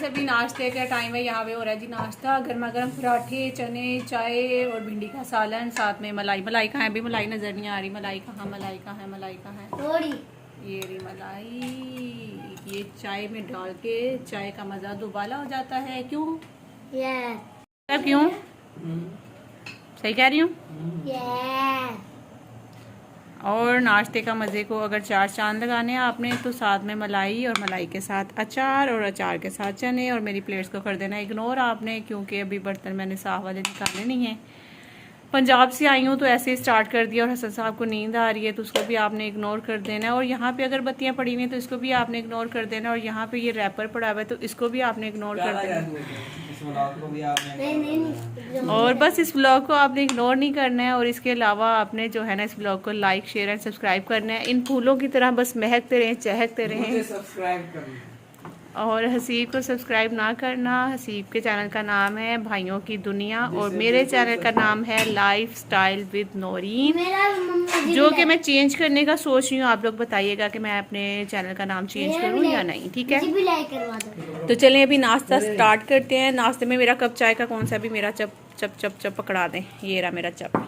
अभी नाश्ते का टाइम है। यहाँ पे हो रहा है जी नाश्ता, गर्मा गर्म पराठे, चने, चाय और भिंडी का सालन, साथ में मलाई। मलाई कहाँ है? अभी मलाई नजर नहीं आ रही। मलाई कहाँ, मलाई कहाँ है, मलाई कहाँ है? थोड़ी ये रही मलाई। ये चाय में डाल के चाय का मजा दुबाला हो जाता है। क्यों यस क्यों? सही कह रही हूँ। यस और नाश्ते का मज़े को अगर चार चांद लगाने हैं आपने तो साथ में मलाई और मलाई के साथ अचार और अचार के साथ चने। और मेरी प्लेट्स को कर देना इग्नोर आपने, क्योंकि अभी बर्तन मैंने साफ वाले निकालने नहीं हैं। पंजाब से आई हूँ तो ऐसे ही स्टार्ट कर दिया। और हसन साहब को नींद आ रही है तो उसको भी आपने इग्नोर कर देना है। और यहाँ पे अगर बत्तियाँ पड़ी हुई हैं तो इसको भी आपने इग्नोर कर देना है। और यहाँ पे ये रैपर पड़ा हुआ है तो इसको भी आपने इग्नोर कर देना। और बस इस ब्लॉग को आपने इग्नोर नहीं करना है। और इसके अलावा आपने जो है ना इस ब्लॉग को लाइक, शेयर एंड सब्सक्राइब करना है। इन फूलों की तरह बस महकते रहें, चहकते रहें। सब्सक्राइब करना और हसीब को सब्सक्राइब ना करना। हसीब के चैनल का नाम है भाइयों की दुनिया और मेरे चैनल का नाम है लाइफ स्टाइल विद नौरीन, जो कि मैं चेंज करने का सोच रही हूँ। आप लोग बताइएगा कि मैं अपने चैनल का नाम चेंज करूँ या नहीं, ठीक है? तो चलें अभी नाश्ता स्टार्ट करते हैं। नाश्ते में मेरा कप चाय का कौन सा भी मेरा चप चप चप चप पकड़ा दें। ये रहा मेरा चप।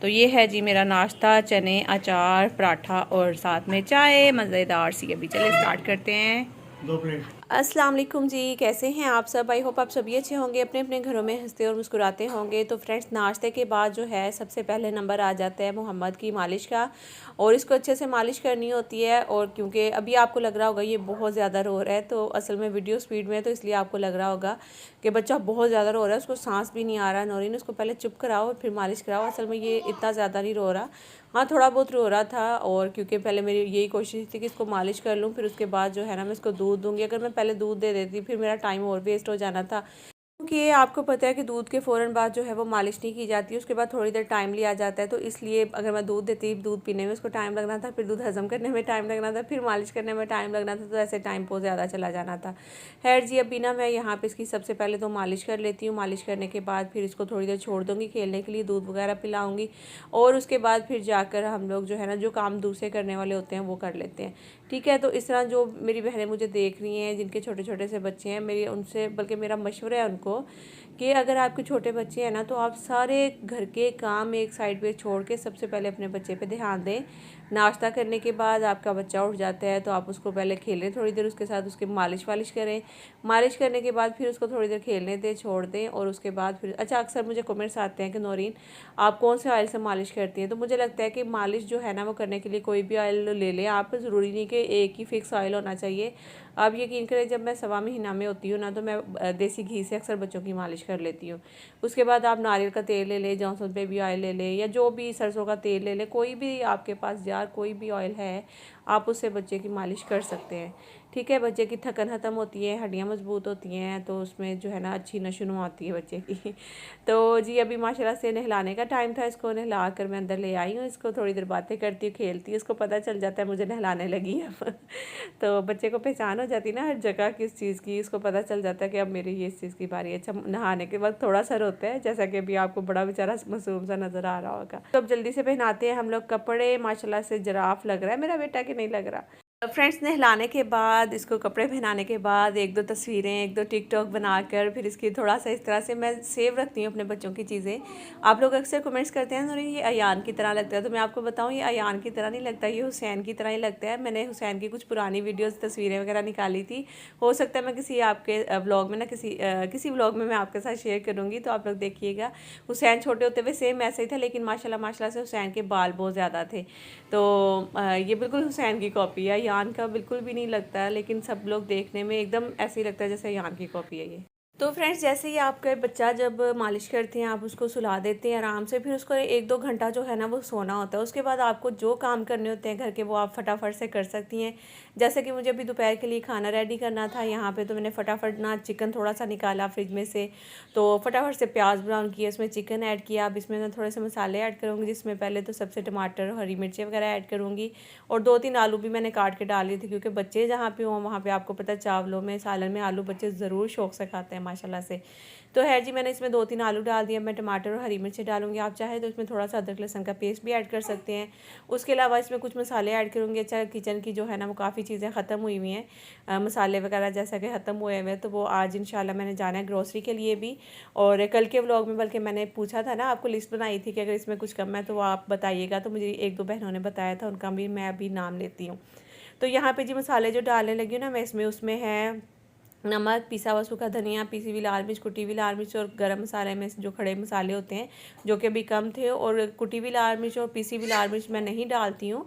तो ये है जी मेरा नाश्ता, चने, अचार, पराठा और साथ में चाय मज़ेदार सी। अभी चले स्टार्ट करते हैं। 2 प्लेट। अस्सलाम वालेकुम जी, कैसे हैं आप सब? आई होप आप सभी अच्छे होंगे, अपने अपने घरों में हंसते और मुस्कुराते होंगे। तो फ्रेंड्स, नाश्ते के बाद जो है सबसे पहले नंबर आ जाता है मोहम्मद की मालिश का। और इसको अच्छे से मालिश करनी होती है। और क्योंकि अभी आपको लग रहा होगा ये बहुत ज़्यादा रो रहा है, तो असल में वीडियो स्पीड में है तो इसलिए आपको लग रहा होगा कि बच्चा बहुत ज़्यादा रो रहा है, उसको सांस भी नहीं आ रहा। नौरीन, उसको पहले चुप कराओ फिर मालिश कराओ। असल में ये इतना ज़्यादा नहीं रो रहा, हाँ थोड़ा बहुत रो रहा था। और क्योंकि पहले मेरी यही कोशिश थी कि इसको मालिश कर लूँ, फिर उसके बाद जो है ना मैं इसको दूध दूँगी। अगर मैं पहले दूध दे देती फिर मेरा टाइम और वेस्ट हो जाना था, क्योंकि आपको पता है कि दूध के फ़ौरन बाद जो है वो मालिश नहीं की जाती, उसके बाद थोड़ी देर टाइम लिया जाता है। तो इसलिए अगर मैं दूध देती, दूध पीने में उसको टाइम लगना था, फिर दूध हज़म करने में टाइम लगना था, फिर मालिश करने में टाइम लगना था, तो ऐसे टाइम बहुत ज़्यादा चला जाना था। खैर जी, अभी ना मैं यहाँ पे इसकी सबसे पहले तो मालिश कर लेती हूँ। मालिश करने के बाद फिर इसको थोड़ी देर छोड़ दूँगी खेलने के लिए, दूध वगैरह पिलाऊँगी। और उसके बाद फिर जाकर हम लोग जो है ना जो काम दूसरे करने वाले होते हैं वो कर लेते हैं, ठीक है? तो इस तरह जो मेरी बहनें मुझे देख रही हैं जिनके छोटे छोटे से बच्चे हैं, मेरी उनसे बल्कि मेरा मशवरा है उनको कि अगर आपके छोटे बच्चे हैं ना तो आप सारे घर के काम एक साइड पे छोड़ के सबसे पहले अपने बच्चे पे ध्यान दें। नाश्ता करने के बाद आपका बच्चा उठ जाता है तो आप उसको पहले खेलें थोड़ी देर, उसके साथ उसके मालिश वालिश करें। मालिश करने के बाद फिर उसको थोड़ी देर खेलने दें, छोड़ दें। और उसके बाद फिर अक्सर मुझे कमेंट्स आते हैं कि नौरीन आप कौन से ऑयल से मालिश करती हैं? तो मुझे लगता है कि मालिश जो है ना वो करने के लिए कोई भी ऑयल ले लें आप, ज़रूरी नहीं कि एक ही फ़िक्स ऑयल होना चाहिए। आप यकीन करें, जब मैं सवा महीना में होती हूँ ना तो मैं देसी घी से अक्सर बच्चों की मालिश कर लेती हूँ। उसके बाद आप नारियल का तेल ले लें, जॉनसन बेबी ऑयल ले लें, या जो भी सरसों का तेल ले लें, कोई भी आपके पास जार कोई भी ऑयल है आप उससे बच्चे की मालिश कर सकते हैं, ठीक है? बच्चे की थकन ख़त्म होती है, हड्डियाँ मजबूत होती हैं, तो उसमें जो है ना अच्छी नशो आती है बच्चे की। तो जी अभी माशाल्लाह से नहलाने का टाइम था, इसको नहला कर मैं अंदर ले आई हूँ। इसको थोड़ी देर बातें करती हूँ, खेलती हूँ, इसको पता चल जाता है मुझे नहलाने लगी है अब। तो बच्चे को पहचान हो जाती है ना हर जगह किस चीज़ की, इसको पता चल जाता है कि अब मेरी ये इस चीज़ की बारी है। अच्छा, नहाने के बाद थोड़ा सा रोता है, जैसा कि अभी आपको बड़ा बेचारा मासूम सा नज़र आ रहा होगा। तो अब जल्दी से पहनाते हैं हम लोग कपड़े। माशाल्लाह से जिराफ लग रहा है मेरा बेटा कि नहीं लग रहा? फ्रेंड्स, नहलाने के बाद इसको कपड़े पहनाने के बाद एक दो तस्वीरें, एक दो टिकटॉक बनाकर फिर इसकी थोड़ा सा इस तरह से मैं सेव रखती हूँ अपने बच्चों की चीज़ें। आप लोग अक्सर कमेंट्स करते हैं ये अयान की तरह लगता है, तो मैं आपको बताऊँ ये अयान की तरह नहीं लगता, ये हुसैन की तरह ही लगता है। मैंने हुसैन की कुछ पुरानी वीडियोज़ तस्वीरें वगैरह निकाली थी, हो सकता है मैं किसी आपके ब्लॉग में ना किसी ब्लॉग में मैं आपके साथ शेयर करूँगी, तो आप लोग देखिएगा। हुसैन छोटे होते हुए सेम ऐसे ही था, लेकिन माशाल्लाह से हुसैन के बाल बहुत ज़्यादा थे। तो ये बिल्कुल हुसैन की कॉपी है, यान का बिल्कुल भी नहीं लगता है, लेकिन सब लोग देखने में एकदम ऐसे ही लगता है जैसे यान की कॉपी है ये। तो फ्रेंड्स, जैसे ही आपका बच्चा जब मालिश करते हैं आप उसको सुला देते हैं आराम से, फिर उसको 1-2 घंटा जो है ना वो सोना होता है। उसके बाद आपको जो काम करने होते हैं घर के वो आप फटाफट से कर सकती हैं। जैसे कि मुझे अभी दोपहर के लिए खाना रेडी करना था यहाँ पे, तो मैंने फटाफट ना चिकन थोड़ा सा निकाला फ्रिज में से, तो फटाफट से प्याज ब्राउन किया, उसमें चिकन ऐड किया। अब इसमें मैं थोड़े से मसाले ऐड करूँगी, जिसमें पहले तो सबसे टमाटर, हरी मिर्चें वगैरह ऐड करूँगी। और 2-3 आलू भी मैंने काट के डाल दिए थे, क्योंकि बच्चे जहाँ पे हों वहाँ पे आपको पता है चावलों में, सालन में आलू बच्चे ज़रूर शौक़ से खाते हैं माशाल्लाह से। तो है जी, मैंने इसमें 2-3 आलू डाल दिए। मैं टमाटर और हरी मिर्ची डालूंगी, आप चाहे तो इसमें थोड़ा सा अदरक लहसुन का पेस्ट भी ऐड कर सकते हैं। उसके अलावा इसमें कुछ मसाले ऐड करूँगी। अच्छा, किचन की जो है ना वो काफ़ी चीज़ें ख़त्म हुई हुई हैं, मसाले वगैरह जैसा कि ख़त्म हुए हुए हैं, तो वो आज इंशाल्लाह मैंने जाना है ग्रोसरी के लिए भी। और कल के व्लॉग में बल्कि मैंने पूछा था ना, आपको लिस्ट बनाई थी कि अगर इसमें कुछ कम है तो वो आप बताइएगा, तो मुझे 1-2 बहनों ने बताया था, उनका भी मैं अभी नाम लेती हूँ। तो यहाँ पे जी मसाले जो डालने लगी हूँ ना मैं इसमें, उसमें है नमक, पिसा हुआ सूखा धनिया, पिसी हुई लाल मिर्च, कुटी हुई लाल मिर्च और गरम मसाले में जो खड़े मसाले होते हैं जो कि अभी कम थे। और कुटी हुई लाल मिर्च और पिसी हुई लाल मिर्च मैं नहीं डालती हूँ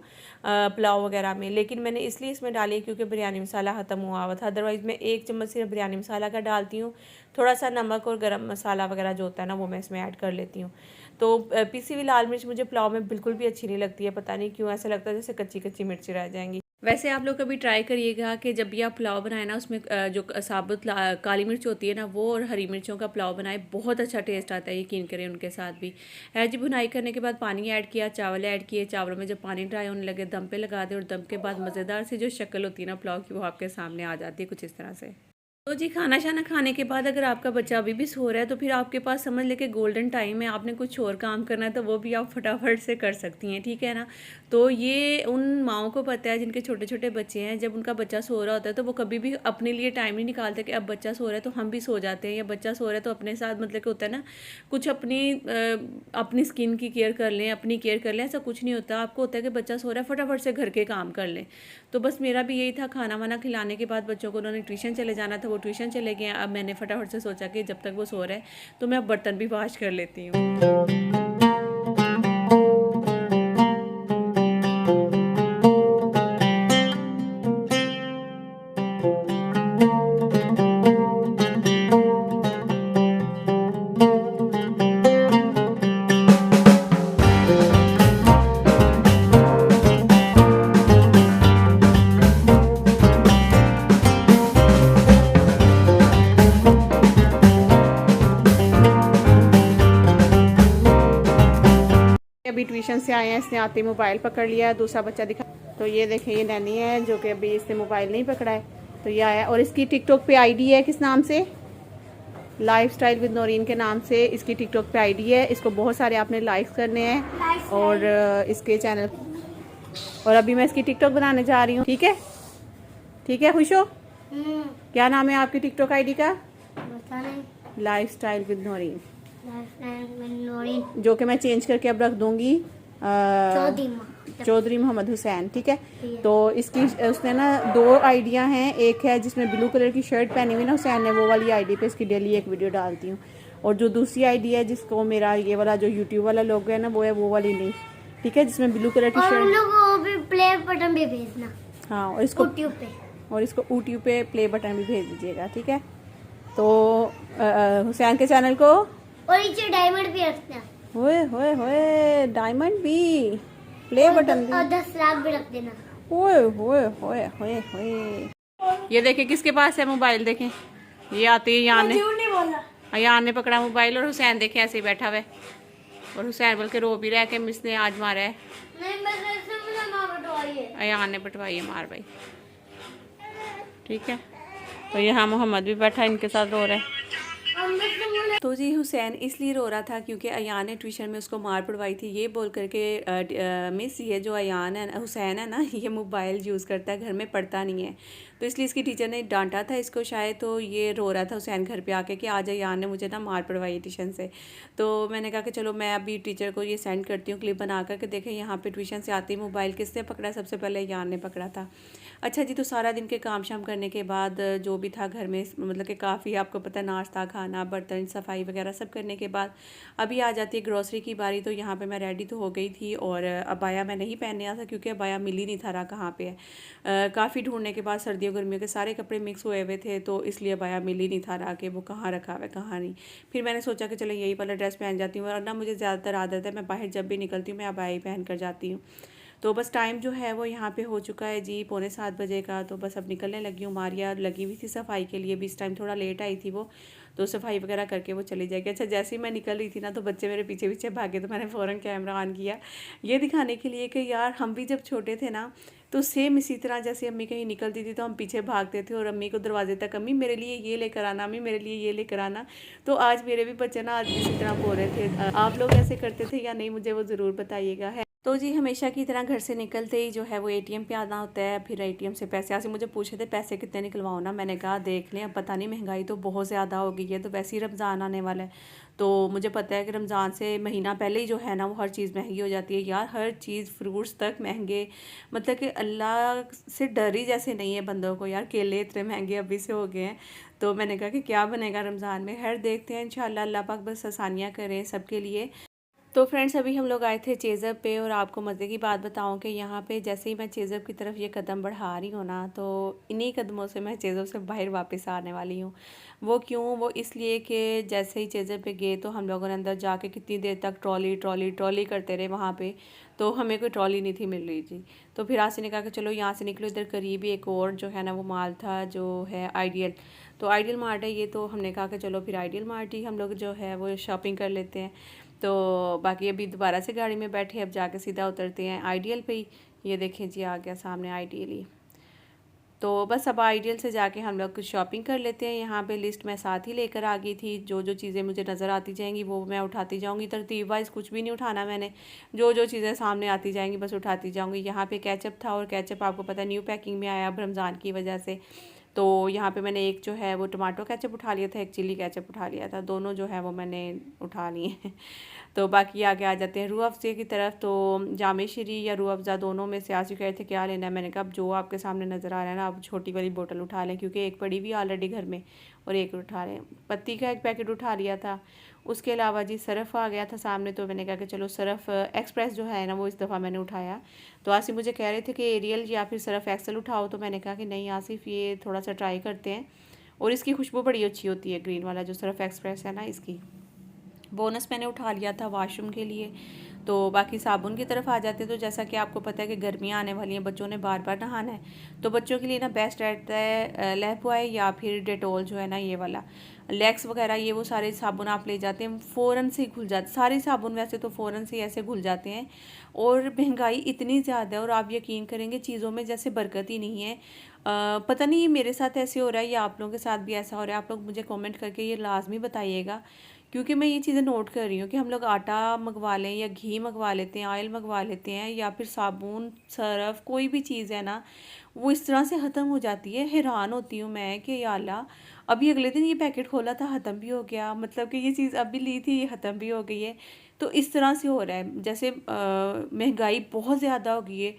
पुलाव वगैरह में, लेकिन मैंने इसलिए इसमें डाली क्योंकि बिरयानी मसाला ख़त्म हुआ था। अदरवाइज़ मैं 1 चम्मच सिर्फ बिरयानी मसाला का डालती हूँ, थोड़ा सा नमक और गरम मसाला वगैरह जो होता है ना वो मैं इसमें ऐड कर लेती हूँ। तो पिसी हुई लाल मिर्च मुझे पुलाव में बिल्कुल भी अच्छी नहीं लगती है, पता नहीं क्यों, ऐसा लगता है जैसे कच्ची कच्ची मिर्ची रह जाएंगी। वैसे आप लोग कभी ट्राई करिएगा कि जब भी आप पुलाव बनाए ना, उसमें जो साबुत काली मिर्च होती है ना वो और हरी मिर्चों का पुलाव बनाए, बहुत अच्छा टेस्ट आता है, यकीन करें उनके साथ भी। है जी, भुनाई करने के बाद पानी ऐड किया, चावल ऐड किए, चावलों में जब पानी ड्राई होने लगे दम पे लगा दे, और दम के बाद मज़ेदार सी जो शक्ल होती है ना पुलाव की वो आपके सामने आ जाती है कुछ इस तरह से। तो जी, खाना शाना खाने के बाद अगर आपका बच्चा अभी भी सो रहा है तो फिर आपके पास समझ लेके गोल्डन टाइम है, आपने कुछ और काम करना है तो वो भी आप फटाफट से कर सकती हैं, ठीक है ना। तो ये उन माओं को पता है जिनके छोटे छोटे बच्चे हैं, जब उनका बच्चा सो रहा होता है तो वो कभी भी अपने लिए टाइम नहीं निकालते कि अब बच्चा सो रहा है तो हम भी सो जाते हैं, या बच्चा सो रहा है तो अपने साथ मतलब कि होता है ना कुछ अपनी स्किन की केयर कर लें, अपनी केयर कर लें, ऐसा कुछ नहीं होता। आपको होता है कि बच्चा सो रहा है फटाफट से घर के काम कर लें। तो बस मेरा भी यही था, खाना वाना खिलाने के बाद बच्चों को, उन्होंने ट्यूशन चले जाना था, वो ट्यूशन चले गए। अब मैंने फटाफट से सोचा कि जब तक वो सो रहे हैं तो मैं अब बर्तन भी वॉश कर लेती हूँ। अभी ट्यूशन से आए हैं, इसने आते मोबाइल पकड़ लिया, दूसरा बच्चा दिखा। तो ये देखें, ये नैनी है जो कि अभी इसने मोबाइल नहीं पकड़ा है, तो ये आया। और इसकी टिकटॉक पे आईडी है, किस नाम से, लाइफस्टाइल विद नौरीन के नाम से इसकी टिकटॉक पे आईडी है। इसको बहुत सारे आपने लाइक्स करने हैं और इसके चैनल। और अभी मैं इसकी टिकटॉक बनाने जा रही हूँ, ठीक है, ठीक है खुश हो। क्या नाम है आपकी टिकटॉक आईडी का? लाइफस्टाइल विद नौरीन, जो कि मैं चेंज करके अब रख दूंगी चौधरी मोहम्मद हुसैन, ठीक है। तो इसकी उसने ना 2 आइडियाँ हैं, एक है जिसमें ब्लू कलर की शर्ट पहनी हुई ना हुसैन ने, वो वाली आईडी पे इसकी डेली एक वीडियो डालती हूँ। और जो दूसरी आईडी है जिसको मेरा ये वाला जो यूट्यूब वाला लोगो है ना वो है वो वाली नहीं, ठीक है, जिसमें ब्लू कलर की शर्ट। प्ले बटन भी भेजना। हाँ, और इसको यूट्यूब पे प्ले बटन भी भेज दीजिएगा, ठीक है। तो हुसैन के चैनल को और नीचे डायमंड भी रखना। होए डायमंड भी, प्ले बटन भी, और 10 लाख भी रख देना। होए। ये देखे किसके पास है मोबाइल, देखें ये आती है यान ने पकड़ा मोबाइल, और हुसैन देखे ऐसे ही बैठा हुआ है, और हुसैन बल्कि रो भी रहा है कि मिस ने आज मारा है। यान ने पटवाई है मार भाई, ठीक है। तो यहाँ मोहम्मद भी बैठा इनके साथ रो रहा है। तो जी, हुसैन इसलिए रो रहा था क्योंकि अयान ने ट्यूशन में उसको मार पड़वाई थी, ये बोल करके मिस ये जो अयान है, हुसैन है ना, ये मोबाइल यूज़ करता है, घर में पढ़ता नहीं है, तो इसलिए इसकी टीचर ने डांटा था इसको शायद। तो ये रो रहा था हुसैन घर पे आके कि आज अयान ने मुझे ना मार पड़वाई ट्यूशन से। तो मैंने कहा कि चलो मैं अभी टीचर को ये सेंड करती हूँ क्लिप बना कर के, देखें यहाँ पे ट्यूशन से आते ही मोबाइल किसने पकड़ा, सबसे पहले अयान ने पकड़ा था। अच्छा जी, तो सारा दिन के काम शाम करने के बाद जो भी था घर में, मतलब कि काफ़ी आपको पता है नाश्ता खाना बर्तन सफाई वगैरह सब करने के बाद अभी आ जाती है ग्रोसरी की बारी। तो यहाँ पे मैं रेडी तो हो गई थी, और अबाया मैं नहीं पहनने आ था क्योंकि अबाया मिल ही नहीं था रहा कहाँ पे है। काफ़ी ढूंढने के बाद सर्दियों गर्मियों के सारे कपड़े मिक्स हुए हुए थे, तो इसलिए अबाया मिल ही नहीं था रहा कि वो कहाँ रखा हुआ है कहाँ नहीं। फिर मैंने सोचा कि चलो यही वाला ड्रेस पहन जाती हूँ, और ना मुझे ज़्यादातर आदत है मैं बाहर जब भी निकलती हूँ मैं अबाया ही पहन कर जाती हूँ। तो बस टाइम जो है वो यहाँ पे हो चुका है जी 6:45 बजे का। तो बस अब निकलने लगी हूँ। मारिया लगी हुई थी सफाई के लिए भी, इस टाइम थोड़ा लेट आई थी वो, तो सफाई वगैरह करके वो चली जाएगी। अच्छा, जैसे ही मैं निकल रही थी ना तो बच्चे मेरे पीछे पीछे भागे, तो मैंने फ़ौरन कैमरा ऑन किया ये दिखाने के लिए कि यार हम भी जब छोटे थे ना तो सेम इसी तरह जैसे अम्मी कहीं निकलती थी तो हम पीछे भागते थे और अम्मी को दरवाजे तक, अम्मी मेरे लिए ये लेकर आना, अम्मी मेरे लिए ये लेकर आना। तो आज मेरे भी बच्चे ना आज इसी तरह बोल रहे थे। आप लोग ऐसे करते थे या नहीं, मुझे वो ज़रूर बताइएगा। है तो जी हमेशा की तरह घर से निकलते ही जो है वो एटीएम पे आना होता है। फिर एटीएम से पैसे आज मुझे पूछे थे पैसे कितने निकलवाओ ना, मैंने कहा देख लें, अब पता नहीं महंगाई तो बहुत ज़्यादा हो गई है, तो वैसे ही रमज़ान आने वाला है। तो मुझे पता है कि रमज़ान से महीना पहले ही जो है ना वो हर चीज़ महंगी हो जाती है यार, हर चीज़ फ्रूट्स तक महंगे। मतलब कि अल्लाह से डर ही जैसे नहीं है बंदों को यार, केले इतने महंगे अभी से हो गए हैं। तो मैंने कहा कि क्या बनेगा रमज़ान में, खैर देखते हैं इंशाल्लाह, अल्लाह पाक बस आसानियाँ करें सबके लिए। तो फ्रेंड्स अभी हम लोग आए थे चेज़अप पे, और आपको मज़े की बात बताऊं कि यहाँ पे जैसे ही मैं चेज़अप की तरफ ये कदम बढ़ा रही हूँ ना, तो इन्हीं कदमों से मैं चेज़अप से बाहर वापस आने वाली हूँ। वो क्यों, वो इसलिए कि जैसे ही चेज़अप पे गए तो हम लोगों ने अंदर जाके कितनी देर तक ट्रॉली ट्रॉली ट्रॉली करते रहे वहाँ पे, तो हमें कोई ट्रॉली नहीं थी मिल रही थी। तो फिर आसिफ ने कहा कि चलो यहाँ से निकलो, इधर करीब ही एक और जो है ना वो माल था जो है आइडियल, तो आइडियल मार्ट है ये। तो हमने कहा कि चलो फिर आइडियल मार्ट ही हम लोग जो है वो शॉपिंग कर लेते हैं। तो बाकी अभी दोबारा से गाड़ी में बैठे, अब जाके सीधा उतरते हैं आइडियल पे ही। ये देखें जी आ गया सामने आइडियल ही। तो बस अब आइडियल से जाके हम लोग कुछ शॉपिंग कर लेते हैं। यहाँ पे लिस्ट मैं साथ ही लेकर आ गई थी, जो जो चीज़ें मुझे नज़र आती जाएंगी वो मैं उठाती जाऊँगी, तरतीब वाइज कुछ भी नहीं उठाना मैंने, जो जो चीज़ें सामने आती जाएंगी बस उठाती जाऊँगी। यहाँ पे केचप था, और केचप आपको पता है न्यू पैकिंग में आया अब रमज़ान की वजह से। तो यहाँ पे मैंने एक जो है वो टमाटो केचप उठा लिया था, एक चिल्ली केचप उठा लिया था, दोनों जो है वो मैंने उठा लिए हैं। तो बाकी आगे आ जाते हैं रूह अफ़ज़े की तरफ। तो जामे शरी या रूह अफ़ज़ा दोनों में से आसिफ कहे थे क्या लेना है, मैंने कहा अब जो आपके सामने नज़र आ रहा है ना, आप छोटी वाली बोतल उठा लें, क्योंकि एक पड़ी भी ऑलरेडी घर में और एक उठा लें। पत्ती का एक पैकेट उठा लिया था। उसके अलावा जी सरफ़ आ गया था सामने, तो मैंने कहा कि चलो सरफ़ एक्सप्रेस जो है ना वो इस दफ़ा मैंने उठाया। तो आसिफ मुझे कह रहे थे कि एरियल या फिर सरफ़ एक्सल उठाओ, तो मैंने कहा कि नहीं आसिफ ये थोड़ा सा ट्राई करते हैं, और इसकी खुशबू बड़ी अच्छी होती है ग्रीन वाला जो सरफ़ एक्सप्रेस है ना इसकी। बोनस मैंने उठा लिया था वॉशरूम के लिए। तो बाकी साबुन की तरफ आ जाते हैं। तो जैसा कि आपको पता है कि गर्मियाँ आने वाली हैं, बच्चों ने बार बार नहाना है, तो बच्चों के लिए ना बेस्ट रहता है लाइफबॉय या फिर डेटोल जो है ना ये वाला, लैक्स वगैरह ये वो सारे साबुन आप ले जाते हैं फ़ौरन से घुल जाते, सारे साबुन वैसे तो फ़ौरन से ऐसे घुल जाते हैं। और महंगाई इतनी ज़्यादा है, और आप यकीन करेंगे चीज़ों में जैसे बरकत ही नहीं है। पता नहीं ये मेरे साथ ऐसे हो रहा है या आप लोगों के साथ भी ऐसा हो रहा है, आप लोग मुझे कमेंट करके ये लाजमी बताइएगा, क्योंकि मैं ये चीज़ें नोट कर रही हूँ कि हम लोग आटा मंगवा लें या घी मंगवा लेते हैं, ऑयल मंगवा लेते हैं, या फिर साबुन सरफ कोई भी चीज़ है ना वो इस तरह से ख़त्म हो जाती है। हैरान होती हूँ मैं कि या अल्लाह, अभी अगले दिन ये पैकेट खोला था ख़त्म भी हो गया, मतलब कि ये चीज़ अभी ली थी ये ख़त्म भी हो गई है। तो इस तरह से हो रहा है, जैसे महंगाई बहुत ज़्यादा हो गई है,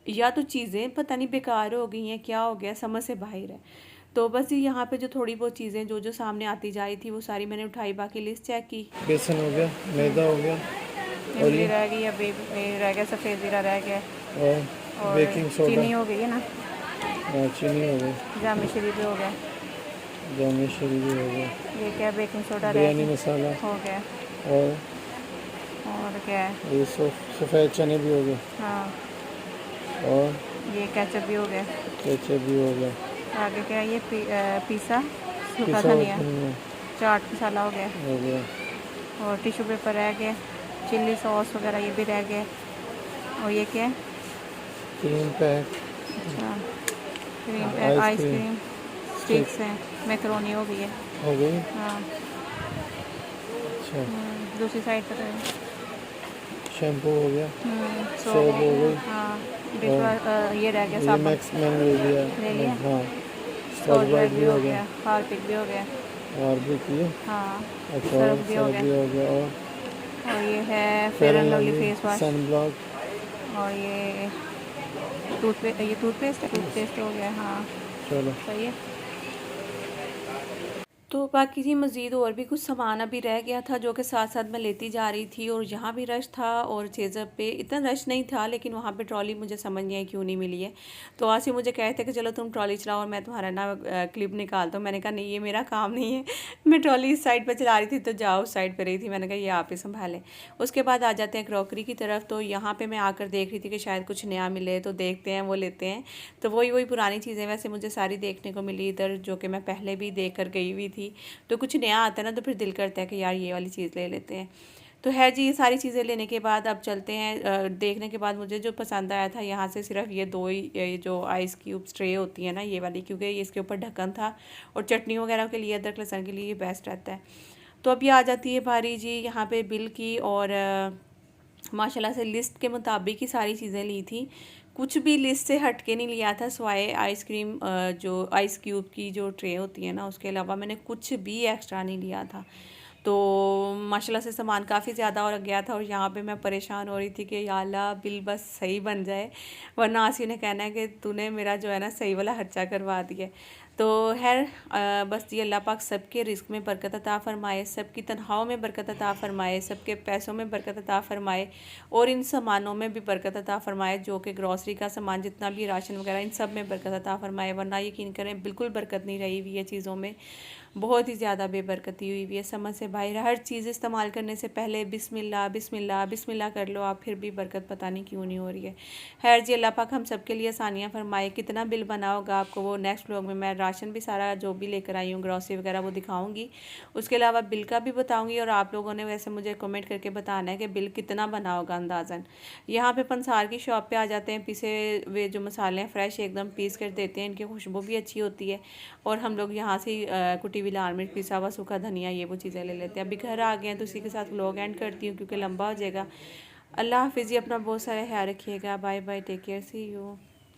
या तो चीज़ें पता नहीं बेकार हो गई हैं, क्या हो गया समझ से बाहर है। तो बस यहाँ पे जो थोड़ी बहुत चीज़ें जो जो सामने आती जा रही थी वो सारी मैंने उठाई, बाकी लिस्ट चेक की। बेसन हो गया, मैदा हो गया, और इमली ये रह गई, अभी रह गया सफ़ेद ज़ीरा रह गया, और और बेकिंग सोडा, चीनी हो गई है ना, और चीनी हो गई, जामे शरीफ भी हो गया, जामे शरी भी हो गया, ये क्या बेकिंग सोडा रह बिरयानी गया मसाला, हो गया, और क्या है ये सफ़ेद चने भी हो गए, हाँ, और ये केचप भी हो गया, केचप भी हो गया, आगे क्या है ये पिसा सूखा पिसा धनिया, धनिया चाट मसाला हो गया, और टिश्यू पेपर रह गया, चिल्ली सॉस वगैरह ये भी रह गया, और ये क्या है, क्रीम पैक, अच्छा क्रीम पैक, आइसक्रीम स्टिक्स हैं, मैकरोनी हो गई है, हो गई। हाँ अच्छा, दूसरी साइड पर शैम्पू हो गया, सोप सोप हो गई, हाँ ये रह गया ये साबुन मैक्स मैंने ले लिया, ले लिया, हाँ, स्कॉच स्कॉच ब्राइट भी हो गया, हार्पिक भी हो गया, और भी किए, हाँ अच्छा, और सर्फ भी हो सर्फ भी हो गया, और ये है fair fair and and lovely lovely face wash, sunblock, और ये टूथपेस्ट हो गया, हाँ चलो सही है। तो बाकी जी मज़ीद और भी कुछ सामान अभी रह गया था जो कि साथ साथ मैं लेती जा रही थी, और यहाँ भी रश था और चेज़अप पे इतना रश नहीं था, लेकिन वहाँ पे ट्रॉली मुझे समझ नहीं आई क्यों नहीं मिली है। तो आसिफ मुझे कहते थे कि चलो तुम ट्रॉली चलाओ और मैं तुम्हारा ना क्लिप निकालता हूँ। मैंने कहा नहीं ये मेरा काम नहीं है, मैं ट्रॉली इस साइड पर चला रही थी तो जाओ उस साइड पर रही थी, मैंने कहा ये आप ही संभालें। उसके बाद आ जाते हैं क्रॉकरी की तरफ। तो यहाँ पर मैं आकर देख रही थी कि शायद कुछ नया मिले तो देखते हैं वो लेते हैं। तो वही पुरानी चीज़ें वैसे मुझे सारी देखने को मिली इधर, जो कि मैं पहले भी देख कर गई हुई थी। तो कुछ नया आता है ना तो फिर दिल करता है कि यार ये वाली चीज़ ले लेते हैं। तो है जी, ये सारी चीज़ें लेने के बाद अब चलते हैं। देखने के बाद मुझे जो पसंद आया था यहाँ से सिर्फ ये दो ही, ये जो आइस क्यूब्स ट्रे होती है ना ये वाली, क्योंकि ये इसके ऊपर ढक्कन था और चटनी वगैरह के लिए, अदरक लहसुन के लिए ये बेस्ट रहता है। तो अब ये आ जाती है बारी जी यहाँ पे बिल की, और माशाल्लाह से लिस्ट के मुताबिक ही सारी चीज़ें ली थी, कुछ भी लिस्ट से हट के नहीं लिया था, सिवाय आइसक्रीम जो आइस क्यूब की जो ट्रे होती है ना, उसके अलावा मैंने कुछ भी एक्स्ट्रा नहीं लिया था। तो माशाल्लाह से सामान काफ़ी ज़्यादा हो गया था, और यहाँ पे मैं परेशान हो रही थी कि या अल्लाह बिल बस सही बन जाए, वरना आसी ने कहना है कि तूने मेरा जो है ना सही वाला खर्चा करवा दिया। तो खैर बस जी, अल्लाह पाक सबके रिस्क में बरकत अता फ़रमाए, सबकी तनख्वाहों में बरकत अता फ़रमाए, सबके पैसों में बरकत अता फ़रमाए, और इन सामानों में भी बरकत अता फ़रमाए, जो कि ग्रॉसरी का सामान जितना भी राशन वगैरह इन सब में बरकत अता फ़रमाए। वरना यकीन करें बिल्कुल बरकत नहीं रही हुई है चीज़ों में, बहुत ही ज़्यादा बेबरकती हुई हुई है। समझ से बाहर, हर चीज़ इस्तेमाल करने से पहले बिस्मिल्लाह बिस्मिल्लाह बिस्मिल्लाह कर लो आप, फिर भी बरकत पता नहीं क्यों नहीं हो रही है। खैर जी, अल्लाह पाक हम सब के लिए आसानियाँ फरमाए। कितना बिल बना होगा आपको वो नेक्स्ट व्लॉग में मैं राशन भी सारा जो भी लेकर आई हूँ, ग्रॉसरी वगैरह, वो दिखाऊँगी। उसके अलावा बिल का भी बताऊँगी, और आप लोगों ने वैसे मुझे कमेंट करके बताना है कि बिल कितना बना होगा अंदाज़न। यहाँ पे पंसार की शॉप पे आ जाते हैं, पीसे वे जो मसाले हैं फ्रेश एकदम पीस कर देते हैं, इनकी खुशबू भी अच्छी होती है। और हम लोग यहाँ से कुटी हुई लाल मिर्च, पिसा हुआ सूखा धनिया, ये वो चीज़ें ले लेते हैं। अभी घर आ गए हैं तो इसी के साथ व्लॉग एंड करती हूँ क्योंकि लंबा हो जाएगा। अल्लाह हाफिज़ जी, अपना बहुत सारा ख्याल रखिएगा। Bye bye, take care, see you.